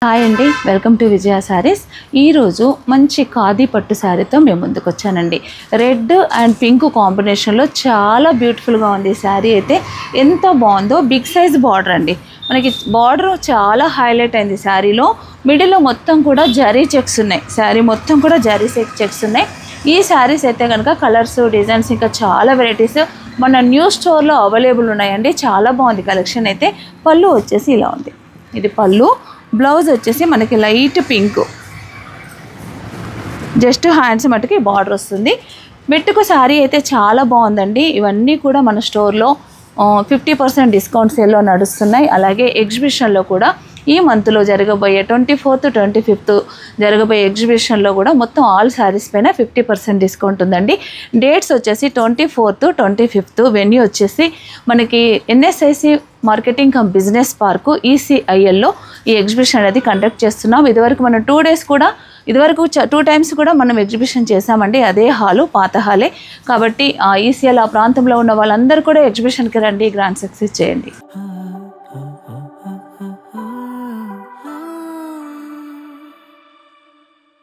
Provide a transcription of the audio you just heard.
Hi అండి, welcome to విజయ సారీస్. ఈరోజు మంచి ఖాదీ పట్టు శారీతో మేము ముందుకు వచ్చానండి. రెడ్ అండ్ పింక్ కాంబినేషన్లో చాలా బ్యూటిఫుల్గా ఉంది. శారీ అయితే ఎంత బాగుందో. బిగ్ సైజ్ బార్డర్ అండి. మనకి బార్డర్ చాలా హైలైట్ అయింది. శారీలో మిడిల్లో మొత్తం కూడా జరీ చెక్స్ ఉన్నాయి. శారీ మొత్తం కూడా జరీ చెక్స్ ఉన్నాయి. ఈ శారీస్ అయితే కనుక కలర్స్, డిజైన్స్ ఇంకా చాలా వెరైటీస్ మన న్యూ స్టోర్లో అవైలబుల్ ఉన్నాయండి. చాలా బాగుంది కలెక్షన్ అయితే. పళ్ళు వచ్చేసి ఇలా ఉంది. ఇది పళ్ళు. బ్లౌజ్ వచ్చేసి మనకి లైట్ పింక్, జస్ట్ హ్యాండ్స్ మట్టుకి బార్డర్ వస్తుంది. మెట్టుకు శారీ అయితే చాలా బాగుందండి. ఇవన్నీ కూడా మన స్టోర్లో 50% డిస్కౌంట్ సేల్లో నడుస్తున్నాయి. అలాగే ఎగ్జిబిషన్లో కూడా ఈ మంత్లో జరగబోయే 24th, 25th జరగబోయే ఎగ్జిబిషన్లో కూడా మొత్తం ఆల్ శారీస్ పైన 50% డిస్కౌంట్ ఉందండి. డేట్స్ వచ్చేసి 24th, 25th. వెన్యూ వచ్చేసి మనకి NSIC marketing cum business park ECILలో ఈ ఎగ్జిబిషన్ అనేది కండక్ట్ చేస్తున్నాం. ఇదివరకు మనం 2 days కూడా ఇదివరకు 2 times కూడా మనం ఎగ్జిబిషన్ చేసామండి. అదే హాలు, పాత హాలే. కాబట్టి ECIL ఆ ప్రాంతంలో ఉన్న వాళ్ళందరూ కూడా ఎగ్జిబిషన్కి రండి, గ్రాండ్ సక్సెస్ చేయండి.